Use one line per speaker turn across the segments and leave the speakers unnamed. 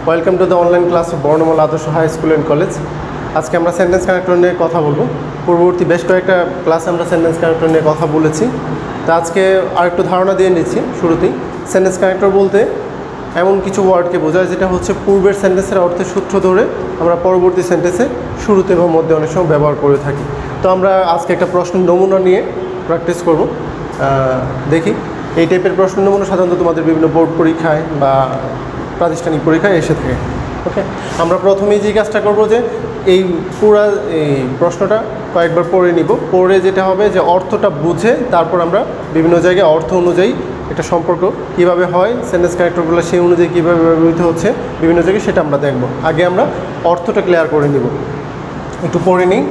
Welcome to the online class of বর্ণমালা আদর্শ high school and college. আজকে আমরা সেন্টেন্স কানেক্টর নিয়ে কথা বলবো। পূর্ববর্তী বেশ কয়েকটা ক্লাসে আমরা সেন্টেন্স কানেক্টর নিয়ে কথা বলেছি। তো আজকে আরেকটু ধারণা দিয়ে নিচ্ছি শুরুতেই। সেন্টেন্স কানেক্টর বলতে এমন কিছু ওয়ার্ডকে বোঝায় যেটা হচ্ছে পূর্বের সেন্টেন্সের অর্থের সূত্র ধরে আমরা পরবর্তী সেন্টেন্সে শুরুতে বা মধ্যে অনেক সময় ব্যবহার করে থাকি। তো আমরা আজকে একটা প্রশ্ন নমুনা নিয়ে প্র্যাকটিস করব। দেখি এই টাইপের প্রশ্ন নমুনা সাধারণত তোমাদের বিভিন্ন বোর্ড পরীক্ষায় বা প্রাতিষ্ঠানিক পরীক্ষায় এসে থাকে। ওকে, আমরা প্রথমেই যে কাজটা করব যে এই প্রশ্নটা কয়েকবার পড়ে নিব। পড়ে যেটা হবে যে অর্থটা বুঝে তারপর আমরা বিভিন্ন জায়গায় অর্থ অনুযায়ী একটা সম্পর্ক কীভাবে হয়, সেন্টেন্স কানেক্টরগুলো সেই অনুযায়ী কীভাবে ব্যবহৃত হচ্ছে বিভিন্ন জায়গায় সেটা আমরা দেখব। আগে আমরা অর্থটা ক্লিয়ার করে নিব। একটু পড়ে নিই।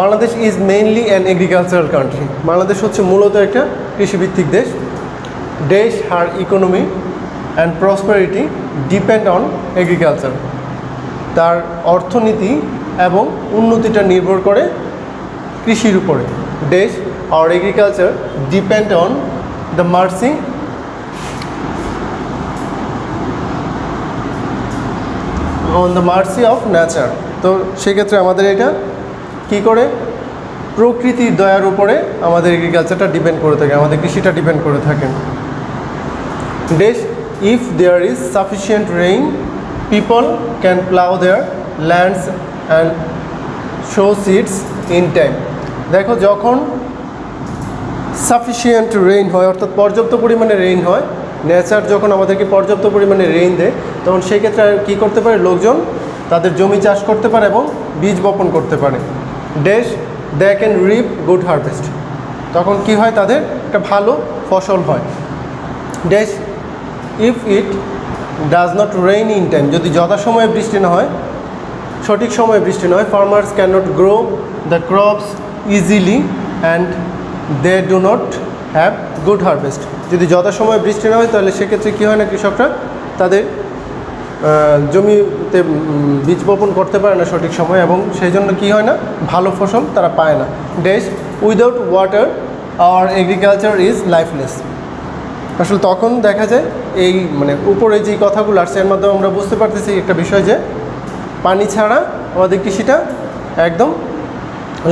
Bangladesh is mainly an agricultural country. Bangladesh হচ্ছে মূলত একটা কৃষিভিত্তিক দেশ। দেশ her economy and prosperity depend on agriculture. তার অর্থনীতি এবং উন্নতিটা নির্ভর করে কৃষির উপরে। দেশ আর agriculture depend on the mercy of nature. তো সেক্ষেত্রে আমাদের এটা কী করে প্রকৃতির দয়ার উপরে আমাদের এগ্রিকালচারটা ডিপেন্ড করে থাকে, আমাদের কৃষিটা ডিপেন্ড করে থাকেন। দেশ if there is sufficient rain, people can plow their lands and sow seeds in time. দেখো যখন সাফিসিয়েন্ট রেইন হয় অর্থাৎ পর্যাপ্ত পরিমাণে রেইন হয়, নেচার যখন আমাদেরকে পর্যাপ্ত পরিমাণে রেইন দেয় তখন সেই ক্ষেত্রে কী করতে পারে, লোকজন তাদের জমি চাষ করতে পারে এবং বীজ বপন করতে পারে। Dash they can reap good harvest. তখন কি হয়, তাদের একটা ভালো ফসল হয়। Dash if it does not rain in time, যদি যথাসময়ে বৃষ্টি না হয়, সঠিক সময়ে বৃষ্টি না হয়, farmers can not grow the crops easily and they do not have good harvest. যদি যথাসময়ে বৃষ্টি না হয় তাহলে সেক্ষেত্রে কী হয় না, কৃষকরা তাদের জমিতে বীজ বপন করতে পারে না সঠিক সময় এবং সেই জন্য কী হয় না, ভালো ফসল তারা পায় না। দেশ without water our agriculture is lifeless. আসলে তখন দেখা যায় এই উপরে যে কথাগুলো আসছে এর মাধ্যমে আমরা বুঝতে পারতেছি একটা বিষয় যে পানি ছাড়া আমাদের কৃষিটা একদম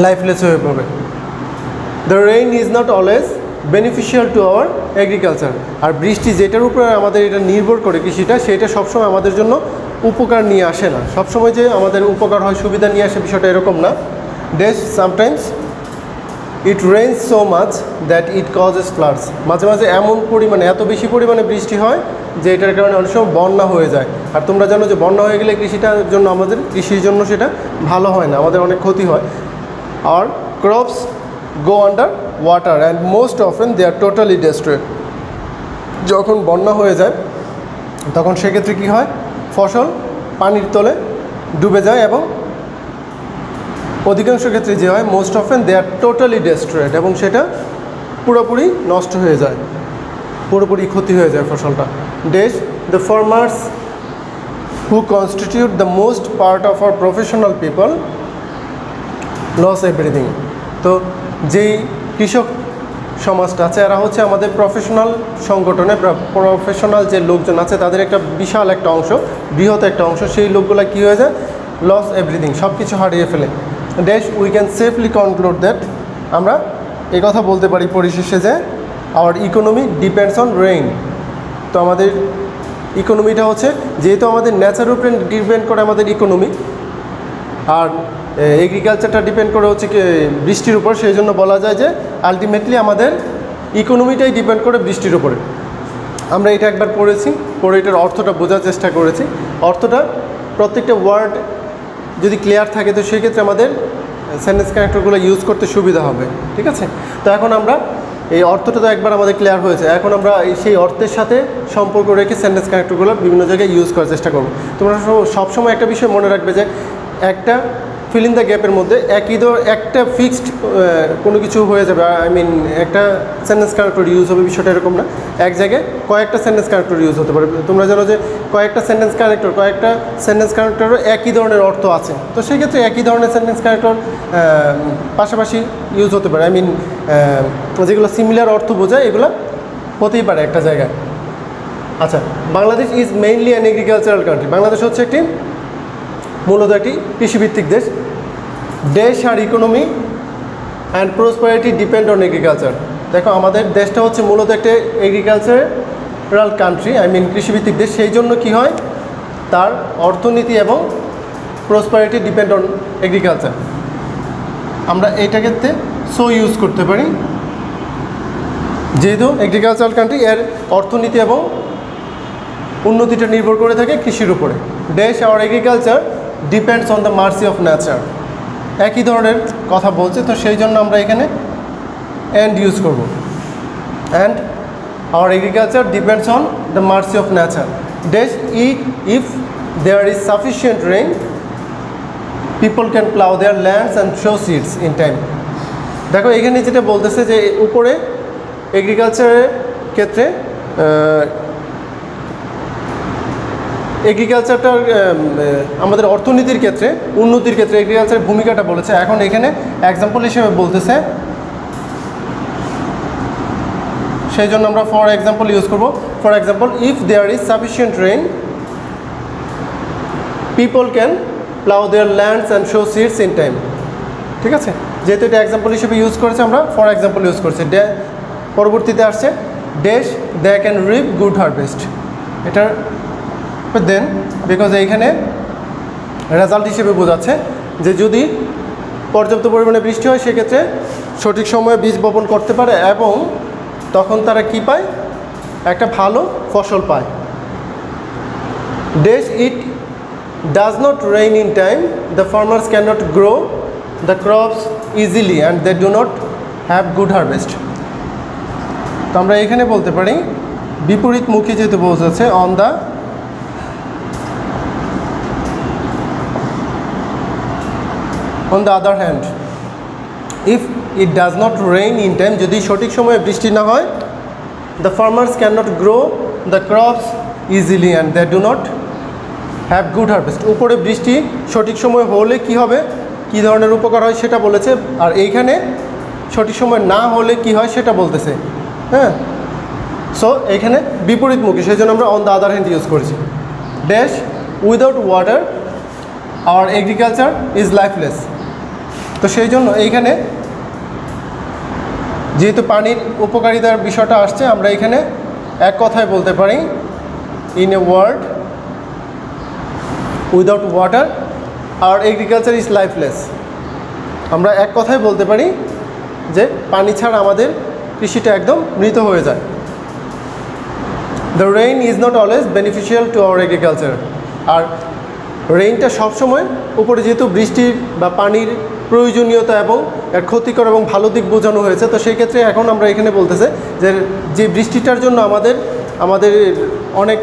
লাইফলেস হয়ে পড়বে। The rain is not always beneficial to our agriculture. আর বৃষ্টি যেটার উপরে আমাদের এটা নির্ভর করে কৃষিটা, সেটা সবসময় আমাদের জন্য উপকার নিয়ে আসে না। সবসময় যে আমাদের উপকার হয়, সুবিধা নিয়ে আসে, বিষয়টা এরকম না। দেশ sometimes it rains so much that it causes floods. মাঝে মাঝে এমন পরিমাণে, এত বেশি পরিমাণে বৃষ্টি হয় যে এটার কারণে অনেক সময় বন্যা হয়ে যায়। আর তোমরা জানো যে বন্যা হয়ে গেলে কৃষিটার জন্য, আমাদের কৃষির জন্য সেটা ভালো হয় না, আমাদের অনেক ক্ষতি হয়। আর crops go under water and most often they are totally destroyed. যখন বন্যা হয়ে যায় তখন সেক্ষেত্রে কী হয়, ফসল পানির তলে ডুবে যায় এবং অধিকাংশ ক্ষেত্রে যে হয়, most often they are totally destroyed, এবং সেটা পুরোপুরি নষ্ট হয়ে যায়, পুরোপুরি ক্ষতি হয়ে যায় ফসলটা। Dash the farmers who constitute the most part of our professional people loss everything. তো যেই কৃষক সমাজটা আছে এরা হচ্ছে আমাদের প্রফেশনাল সংগঠনে, প্রফেশনাল যে লোকজন আছে তাদের একটা বিশাল একটা অংশ, বৃহৎ একটা অংশ, সেই লোকগুলা কী হয়ে যায়, লস এভরিথিং, সব কিছু হারিয়ে ফেলে। দেশ we can safely conclude that, আমরা এই কথা বলতে পারি পরিশেষে যে hour economy depends on rain. তো আমাদের ইকোনমিটা হচ্ছে, যেহেতু আমাদের ন্যাচারের উপরে ডিপেন্ড করে আমাদের ইকোনমি, আর এগ্রিকালচারটা ডিপেন্ড করে হচ্ছে কি বৃষ্টির উপর, সেই জন্য বলা যায় যে আলটিমেটলি আমাদের ইকোনমিটাই ডিপেন্ড করে বৃষ্টির উপরে। আমরা এটা একবার পড়েছি, পড়ে এটার অর্থটা বোঝার চেষ্টা করেছি। অর্থটা প্রত্যেকটা ওয়ার্ড যদি ক্লিয়ার থাকে তো সেক্ষেত্রে আমাদের সেন্টেন্স কানেক্টরগুলো ইউজ করতে সুবিধা হবে। ঠিক আছে, তো এখন আমরা এই অর্থটা তো একবার আমাদের ক্লিয়ার হয়েছে, এখন আমরা সেই অর্থের সাথে সম্পর্ক রেখে সেন্টেন্স কানেক্টরগুলো বিভিন্ন জায়গায় ইউজ করার চেষ্টা করব। তোমরা সবসময় একটা বিষয় মনে রাখবে যে একটা ফিল ইন দ্য গ্যাপের মধ্যে একটা ফিক্সড কোনো কিছু হয়ে যাবে, একটা সেন্টেন্স কানেক্টর ইউজ হবে, বিষয়টা এরকম না। এক জায়গায় কয়েকটা সেন্টেন্স কানেক্টর ইউজ হতে পারে। তোমরা জানো যে কয়েকটা সেন্টেন্স কানেক্টরও একই ধরনের অর্থ আছে, তো সেই ক্ষেত্রে একই ধরনের সেন্টেন্স কানেক্টর পাশাপাশি ইউজ হতে পারে। যেগুলো সিমিলার অর্থ বোঝায় এগুলো হতেই পারে একটা জায়গায়। আচ্ছা, Bangladesh is mainly an agricultural country. Bangladesh হচ্ছে একটি মূলত একটি কৃষিভিত্তিক দেশ। দেশ আর economy and prosperity depend on agriculture. দেখো আমাদের দেশটা হচ্ছে মূলত একটা এগ্রিকালচারাল কান্ট্রি, আই মিন কৃষিভিত্তিক দেশ। সেই জন্য কী হয়, তার অর্থনীতি এবং প্রসপারিটি ডিপেন্ড অন এগ্রিকালচার। আমরা এইটাকে সো ইউজ করতে পারি, যেহেতু এগ্রিকালচারাল কান্ট্রি, এর অর্থনীতি এবং উন্নতিটা নির্ভর করে থাকে কৃষির উপরে। দেশ our agriculture depends on the mercy of nature, একই ধরনের কথা বলছে, তো সেই জন্য আমরা এখানে অ্যান্ড ইউজ করব। And our agriculture depends on the mercy of nature. দেশ if there is sufficient rain people can plough their lands and sow seeds in time. দেখো এখানে যেটা বলতেছে যে উপরে এগ্রিকালচারের ক্ষেত্রে এগ্রিকালচারটার আমাদের অর্থনীতির ক্ষেত্রে উন্নতির ক্ষেত্রে এগ্রিকালচারের ভূমিকাটা বলেছে। এখন এখানে এক্সাম্পল হিসেবে বলতেছে, সেই জন্য আমরা ফর এক্সাম্পল ইউজ করব। For example, if there is sufficient rain people can plough their lands and sow seeds in time. ঠিক আছে, যেহেতু এটা এক্সাম্পল হিসেবে ইউজ করেছে, আমরা ফর এক্সাম্পল ইউজ করছি। পরবর্তীতে আসছে dash they can reap good harvest. এটার দেন বিকজ এইখানে রেজাল্ট হিসেবে বোঝাচ্ছে যে যদি পর্যাপ্ত পরিমাণে বৃষ্টি হয় সেক্ষেত্রে সঠিক সময়ে বীজ বপন করতে পারে এবং তখন তারা কি পায়, একটা ভালো ফসল পায়। Dash it does not rain in time the farmers can not grow the crops easily and they do not have good harvest. তো আমরা এখানে বলতে পারি বিপরীতমুখী যেহেতু বোঝাচ্ছে, on the other hand if it does not rain in time, যদি সঠিক সময়ে বৃষ্টি না হয়, the farmers can not grow the crops easily and they do not have good harvest. উপরে বৃষ্টি সঠিক সময় হলে কি হবে, কী ধরনের উপকার হয় সেটা বলেছে, আর এইখানে সঠিক সময় না হলে কি হয় সেটা বলতেছে। হ্যাঁ, সো এইখানে বিপরীতমুখী, সেই জন্য আমরা on the other hand use করেছি। Dash without water our agriculture is lifeless. তো সেই জন্য এইখানে যেহেতু পানির উপকারিতার বিষয়টা আসছে, আমরা এখানে এক কথায় বলতে পারি, in a word without water our agriculture is lifeless. আমরা এক কথায় বলতে পারি যে পানি ছাড়া আমাদের কৃষিটা একদম মৃত হয়ে যায়। The rain is not always beneficial to our agriculture. আর রেইনটা সবসময় উপরে যেহেতু বৃষ্টির বা পানির প্রয়োজনীয়তা এবং এর ক্ষতিকর এবং ভালো দিক বোঝানো হয়েছে, তো সেই ক্ষেত্রে এখন আমরা এখানে বলতেছে যে বৃষ্টিটার জন্য আমাদের অনেক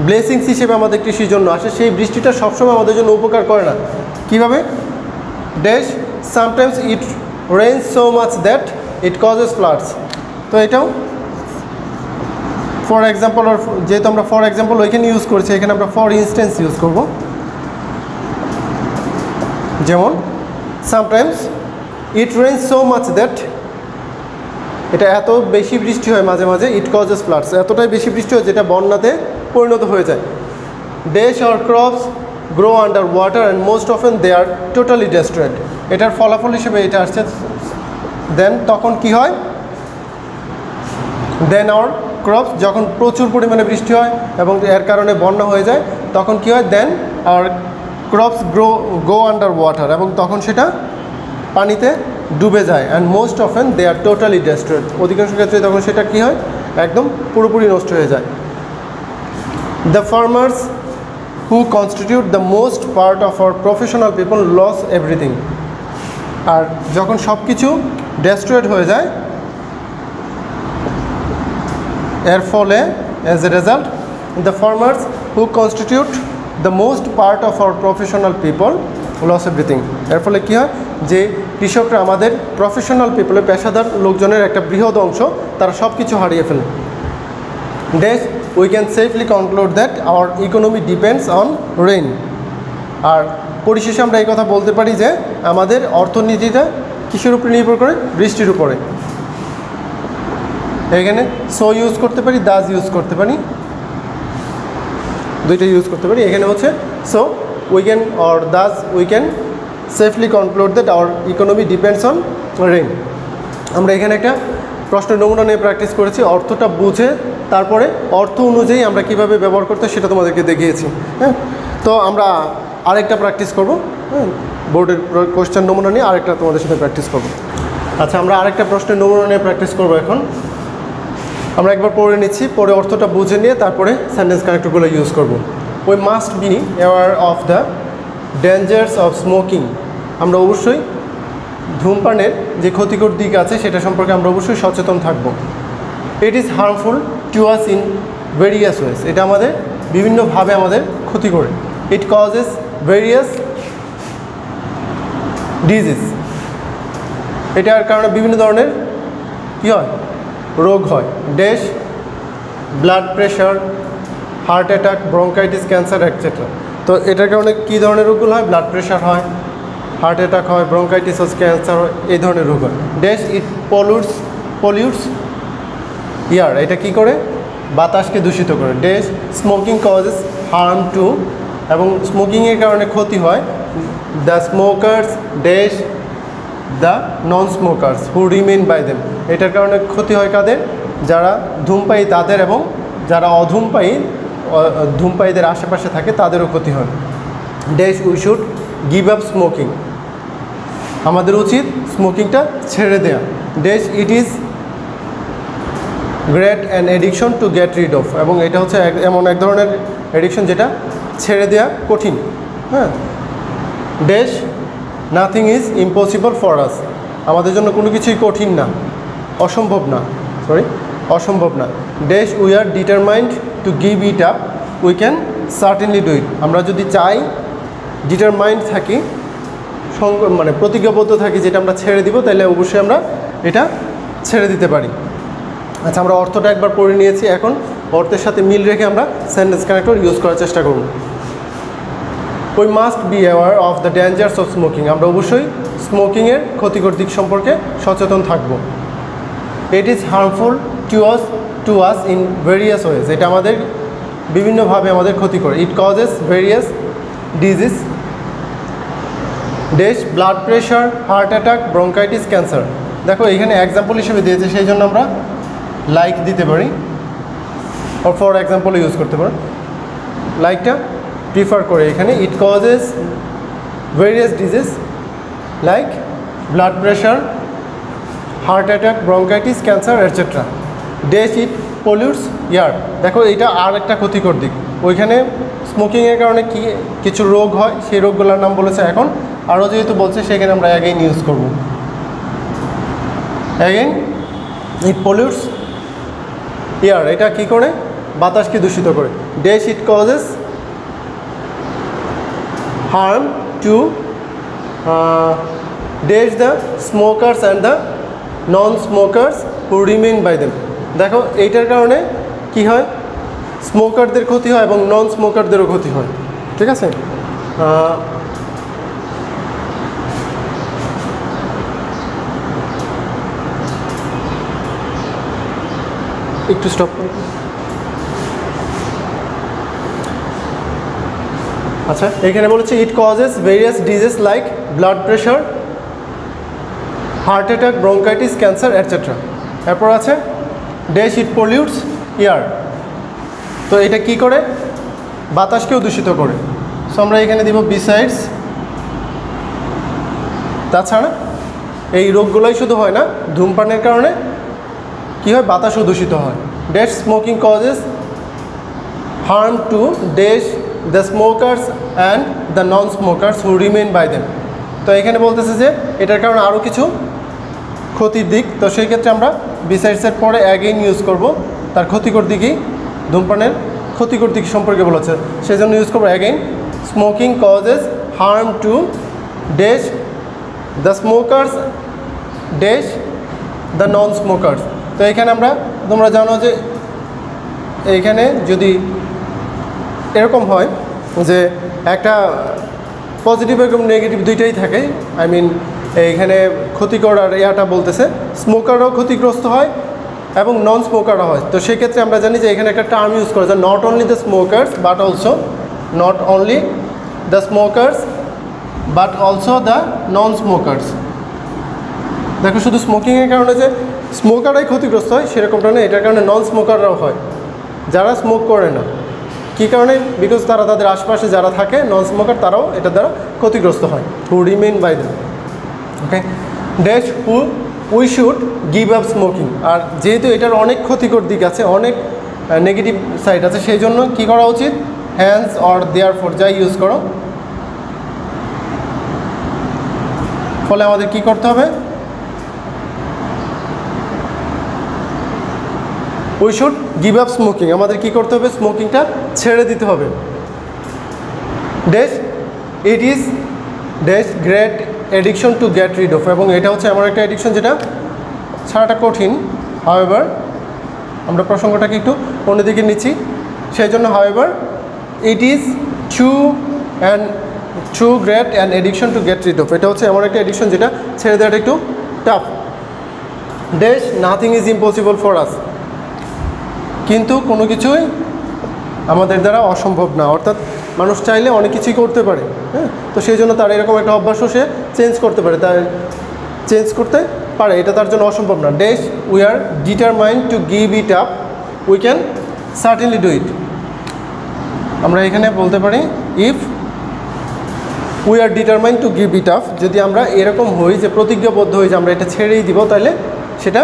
ব্লেসিংস হিসেবে আমাদের কৃষির জন্য আসে, সেই বৃষ্টিটা সবসময় আমাদের জন্য উপকার করে না। কীভাবে? Dash sometimes it rains so much that it causes floods. তো এটাও ফর এক্সাম্পল, যেহেতু আমরা ফর এক্সাম্পল ওইখানে ইউজ করছি, এখানে আমরা ফর ইনস্টেন্স ইউজ করব। যেমন sometimes it rains so much that, এটা এত বেশি বৃষ্টি হয় মাঝে মাঝে, ইট কজেস ফ্লাডস, এতটাই বেশি বৃষ্টি হয় যেটা বন্যাতে পরিণত হয়ে যায়। Dash our crops grow under water and most often they are totally destroyed. এটার ফলাফল হিসেবে এটা আসছে, দেন তখন কি হয়, দেন আওয়ার ক্রপস, যখন প্রচুর পরিমাণে বৃষ্টি হয় এবং এর কারণে বন্যা হয়ে যায়, তখন কি হয়, then our crops go under water, এবং তখন সেটা পানিতে ডুবে যায়। And most often they are totally destroyed, অধিকাংশ ক্ষেত্রে তখন সেটা কী হয়, একদম পুরোপুরি নষ্ট হয়ে যায়। The farmers who constitute the most part of our professional people loss everything. আর যখন সব কিছু ডেস্ট্রয়েড হয়ে যায়, এর ফলে as a result the farmers who constitute the most part of our professional people loss everything. এর ফলে কী হয়, যে কৃষকরা আমাদের প্রফেশনাল পিপলের, পেশাদার লোকজনের একটা বৃহৎ অংশ, তারা সব কিছু হারিয়ে ফেলে। Dash we can safely conclude that our economy depends on rain. আর পরিশেষে আমরা এই কথা বলতে পারি যে আমাদের অর্থনীতিটা কিসের উপরে নির্ভর করে, বৃষ্টির উপরে। এখানে সো ইউজ করতে পারি, দাজ ইউজ করতে পারি, দুইটা ইউজ করতে পারি। এখানে হচ্ছে so we can or Das we can safely conclude that our economy depends on rain. আমরা এখানে একটা প্রশ্নের নমুনা নিয়ে প্র্যাকটিস করেছি, অর্থটা বুঝে তারপরে অর্থ অনুযায়ী আমরা কিভাবে ব্যবহার করতে সেটা তোমাদেরকে দেখিয়েছি। হ্যাঁ, তো আমরা আরেকটা প্র্যাকটিস করব। হ্যাঁ, বোর্ডের কোয়েশ্চেন নমুনা নিয়ে আরেকটা তোমাদের সাথে প্র্যাকটিস করব। আচ্ছা, আমরা আরেকটা প্রশ্নের নমুনা নিয়ে প্র্যাকটিস করব। এখন আমরা একবার পড়ে নিচ্ছি, পরে অর্থটা বুঝে নিয়ে তারপরে সেন্টেন্স কানেক্টরগুলো ইউজ করব। We must be aware of the dangers of smoking. আমরা অবশ্যই ধূমপানের যে ক্ষতিকর দিক আছে সেটা সম্পর্কে আমরা অবশ্যই সচেতন থাকব। It is harmful to us in various ways. এটা আমাদের বিভিন্নভাবে আমাদের ক্ষতি করে। It causes various disease. এটার কারণে বিভিন্ন ধরনের কী হয়, রোগ হয়। Dash blood pressure, heart attack, bronchitis, cancer etcetera. তো এটার কারণে কী ধরনের রোগগুলো হয়, ব্লাড প্রেশার হয়, হার্ট অ্যাটাক হয়, ব্রঙ্কাইটিস হয়, ক্যান্সার হয়, এই ধরনের রোগ হয়। Dash it pollutes air. এটা কী করে, বাতাসকে দূষিত করে। Dash smoking causes harm to, এবং স্মোকিংয়ের কারণে ক্ষতি হয় the smokers dash the non smokers who remain by them. এটার কারণে ক্ষতি হয় কাদের, যারা ধূমপায়ী তাদের, এবং যারা ধূমপায়ীদের আশেপাশে থাকে তাদেরও ক্ষতি হয়। Dash we should give up smoking. আমাদের উচিত স্মোকিংটা ছেড়ে দেয়া। Dash it is great an addiction two get rid of. এবং এটা হচ্ছে এমন এক ধরনের এডিকশন যেটা ছেড়ে দেয়া কঠিন। হ্যাঁ, dash nothing is impossible for আস। আমাদের জন্য কোনো কিছুই কঠিন না, অসম্ভব না। Dash we are determined to give it up, we can certainly do it. আমরা যদি চাই, ডিটারমাইন্ড থাকি, মানে প্রতিজ্ঞাবদ্ধ থাকি যেটা আমরা ছেড়ে দিব, তাহলে অবশ্যই আমরা এটা ছেড়ে দিতে পারি। আচ্ছা, আমরা অর্থটা একবার পড়ে নিয়েছি, এখন অর্থের সাথে মিল রেখে আমরা সেন্টেন্স কানেক্টর ইউজ করার চেষ্টা করব। We must be aware of the dangers of smoking. আমরা অবশ্যই স্মোকিংয়ের ক্ষতিকর দিক সম্পর্কে সচেতন থাকব। It is harmful to us in various ways. এটা আমাদের বিভিন্নভাবে আমাদের ক্ষতি করে। It causes various disease. Dash blood pressure, heart attack, bronchitis, cancer. দেখো এখানে এক্সাম্পল হিসেবে দিয়েছে, সেই জন্য আমরা লাইক দিতে পারি, আর ফর এক্সাম্পল ইউজ করতে পারি। লাইকটা প্রিফার করে এখানে। It causes various disease like blood pressure, heart attack, bronchitis, cancer etcetera. Dash it pollutes air. দেখো এটা আর একটা ক্ষতিকর দিক। ওইখানে স্মোকিংয়ের কারণে কিছু রোগ হয়, সেই রোগগুলোর নাম বলেছে। এখন আরও যেহেতু বলছে, সেখানে আমরা অ্যাগেইন ইউজ করব। Again it pollutes air. এটা কী করে, বাতাসকে দূষিত করে। Dash it causes harm to dash the smokers and the non smokers who remain by them. দেখো এইটার কারণে কি হয়, স্মোকারদের ক্ষতি হয় এবং নন স্মোকারদেরও ক্ষতি হয়। ঠিক আছে, একটু স্টপ করুন। আচ্ছা, এখানে বলেছে ইট causes various disease like blood pressure, heart attack, bronchitis, cancer etcetera. এরপর আছে ড্যাশ ইট পলিউটস এয়ার। তো এটা কি করে, বাতাসকেও দূষিত করে। সো আমরা এখানে দিব বিসাইডস। তাছাড়া এই রোগগুলোই শুধু হয় না, ধূমপানের কারণে কী হয়, বাতাসও দূষিত হয়। Dash smoking causes harm to dash the smokers and the non smokers who remain by them. তো এখানে বলতেছে যে এটার কারণে আরও কিছু ক্ষতির দিক। তো সেই ক্ষেত্রে আমরা বিসাইডসের পরে অ্যাগেইন ইউজ করব, তার ক্ষতিকর দিকই, ধূমপানের ক্ষতিকর দিক সম্পর্কে বলেছে, সেই জন্য ইউজ করবো again. Smoking causes harm to dash the smokers dash the non smokers. তো এখানে তোমরা জানো যে এইখানে যদি এরকম হয় যে একটা পজিটিভ এবং নেগেটিভ দুইটাই থাকে, এইখানে ক্ষতিকর আর ইয়াটা বলতেছে স্মোকাররাও ক্ষতিগ্রস্ত হয় এবং নন স্মোকাররা হয়। তো সেক্ষেত্রে আমরা জানি যে এখানে একটা টার্ম ইউজ করা যায়, not only the smokers but also, not only the smokers but also the non smokers. দেখো শুধু স্মোকিংয়ের কারণে যে স্মোকাররাই ক্ষতিগ্রস্ত হয় সেরকমটা নয়, এটার কারণে নন স্মোকাররাও হয়, যারা স্মোক করে না। কী কারণে? বিকজ তারা তাদের আশপাশে যারা থাকে নন স্মোকার তারাও এটার দ্বারা ক্ষতিগ্রস্ত হয়। Who remain by them. Okay, dash who we should give up smoking. আর যেহেতু এটার অনেক ক্ষতিকর দিক আছে, অনেক নেগেটিভ সাইড আছে, সেই জন্য কী করা উচিত? হ্যান্স অর দেয়ার ফর যাই ইউজ করো, ফলে আমাদের কি করতে হবে? We should give up smoking, আমাদের কি করতে হবে? স্মোকিংটা ছেড়ে দিতে হবে। Dash it is dash great addiction to get rid of, এবং এটা হচ্ছে এমন একটা অ্যাডিকশন যেটা ছাড়াটা কঠিন। হাউএভার, আমরা প্রসঙ্গটাকে একটু অন্যদিকে নিচ্ছি, সেই জন্য however it is too great an addiction to get rid of, এটা হচ্ছে এমন একটা অ্যাডিকশন যেটা ছেড়ে দেওয়াটা একটু tough. Dash nothing is impossible for us, কিন্তু কোনো কিছুই আমাদের দ্বারা অসম্ভব না, অর্থাৎ মানুষ চাইলে অনেক কিছুই করতে পারে। হ্যাঁ, তো সেই জন্য তার এরকম একটা অভ্যাসও সে চেঞ্জ করতে পারে, তার চেঞ্জ করতে পারে, এটা তার জন্য অসম্ভব না। Dash we are determined to give it up, we can certainly do it. আমরা এখানে বলতে পারি if we are determined to give it up, যদি আমরা এরকম হই যে প্রতিজ্ঞাবদ্ধ হই যে আমরা এটা ছেড়েই দিব, তাহলে সেটা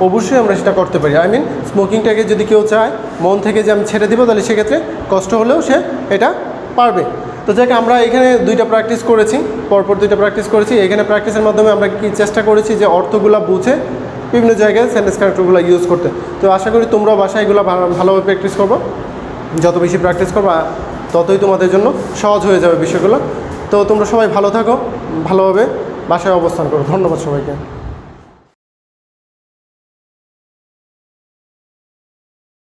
অবশ্যই আমরা সেটা করতে পারি। আই মিন স্মোকিংটাকে যদি কেউ চায় মন থেকে যে আমি ছেড়ে দিব, তাহলে সেক্ষেত্রে কষ্ট হলেও সে এটা পারবে। তো যাক, আমরা এখানে দুইটা প্র্যাকটিস করেছি, পরপর দুইটা প্র্যাকটিস করেছি। এখানে প্র্যাকটিসের মাধ্যমে আমরা কি চেষ্টা করেছি যে অর্থগুলো বুঝে বিভিন্ন জায়গায় সেন্টেন্স কানেক্টরগুলো ইউজ করতে। তো আশা করি তোমরা বাসায় এগুলো ভালোভাবে প্র্যাকটিস করবো, যত বেশি প্র্যাকটিস করবো ততই তোমাদের জন্য সহজ হয়ে যাবে বিষয়গুলো। তো তোমরা সবাই ভালো থাকো, ভালোভাবে বাসায় অবস্থান করো। ধন্যবাদ সবাইকে।